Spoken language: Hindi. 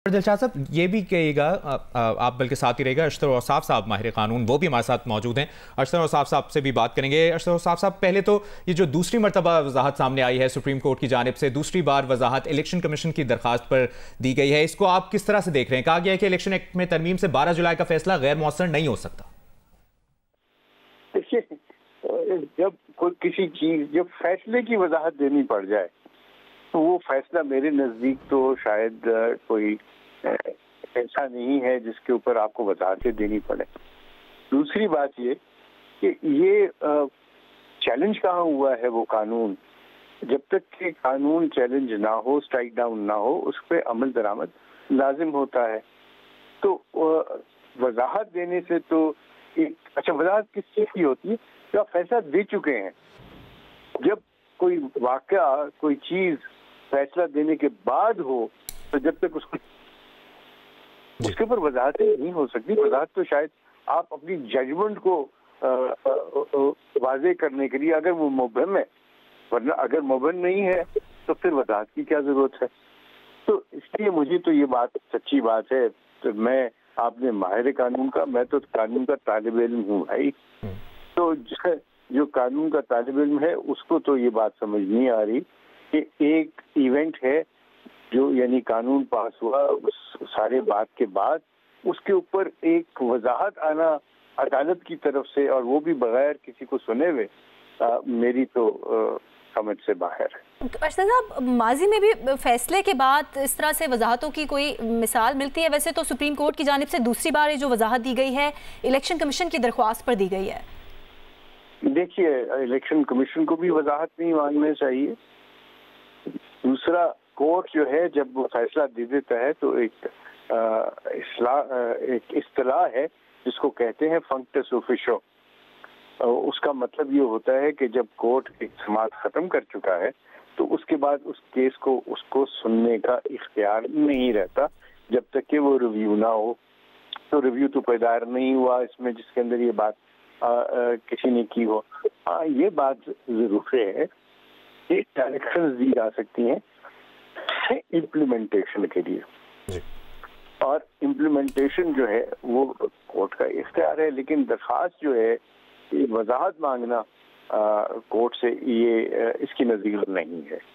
और दिलशाद साहब ये भी कहिएगा, आप बल्कि साथ ही रहेगा, अशतर औसाफ साहब माहिर कानून वो भी हमारे साथ मौजूद हैं। अशतर औसाफ साहब से भी बात करेंगे। अशतर औसाफ साहब, पहले तो ये जो दूसरी मरतबा वजाहत सामने आई है सुप्रीम कोर्ट की जानिब से, दूसरी बार वजाहत इलेक्शन कमीशन की दरखास्त पर दी गई है, इसको आप किस तरह से देख रहे हैं? कहा गया है कि इलेक्शन एक्ट में तरमीम से 12 जुलाई का फैसला गैर मौसर नहीं हो सकता। देखिए, जब कोई किसी चीज जब फैसले की वजाहत देनी पड़ जाए तो वो फैसला मेरे नजदीक तो शायद कोई ऐसा नहीं है जिसके ऊपर आपको वजाहतें देनी पड़े। दूसरी बात ये कि ये चैलेंज कहाँ हुआ है वो कानून, जब तक कि कानून चैलेंज ना हो, स्ट्राइक डाउन ना हो, उस पर अमल दरामद लाजिम होता है। तो वजाहत देने से तो अच्छा, वजाहत किस चीज की होती है? जो आप फैसला दे चुके हैं। जब कोई वाकया, कोई चीज फैसला देने के बाद हो तो जब तक उसके ऊपर वजाहतें नहीं हो सकती। वजाहत तो शायद आप अपनी जजमेंट को वाजे करने के लिए, अगर वो मुबहम है, वरना अगर मुबहम नहीं है तो फिर वजाहत की क्या जरूरत है। तो इसलिए मुझे तो ये बात सच्ची बात है। तो मैं, आपने माहिर कानून का, मैं तो कानून का तालिब इल्म हूँ भाई। तो जो कानून का तालिब इल्म है उसको तो ये बात समझ नहीं आ रही कि एक इवेंट है जो, यानी कानून पास हुआ, उस सारे बात के बाद उसके ऊपर एक वजाहत आना अदालत की तरफ से, और वो भी बगैर किसी को सुने हुए, मेरी तो समझ से बाहर है। अरशद साहब, माजी में भी फैसले के बाद इस तरह से वजाहतों की कोई मिसाल मिलती है? वैसे तो सुप्रीम कोर्ट की जानिब से दूसरी बार ये जो वजाहत दी गई है इलेक्शन कमीशन की दरख्वास्त पर दी गई है। देखिए, इलेक्शन कमीशन को भी वजाहत नहीं मांगनी चाहिए। दूसरा, कोर्ट जो है जब वो फैसला दे देता है तो एक इस्तिलाह है जिसको कहते हैं फंक्टस ऑफिशो। उसका मतलब ये होता है कि जब कोर्ट एक समाअत खत्म कर चुका है तो उसके बाद उस केस को, उसको सुनने का इख्तियार नहीं रहता जब तक कि वो रिव्यू ना हो। तो रिव्यू तो पैदार नहीं हुआ इसमें जिसके अंदर ये बात किसी ने की हो। हाँ, ये बात जरूर है कि डायरेक्शंस दी जा सकती हैं इम्प्लीमेंटेशन के लिए, और इम्प्लीमेंटेशन जो है वो कोर्ट का इख्तियार है। लेकिन दरखास्त जो है, वजाहत मांगना कोर्ट से, ये इसकी नज़ीर नहीं है।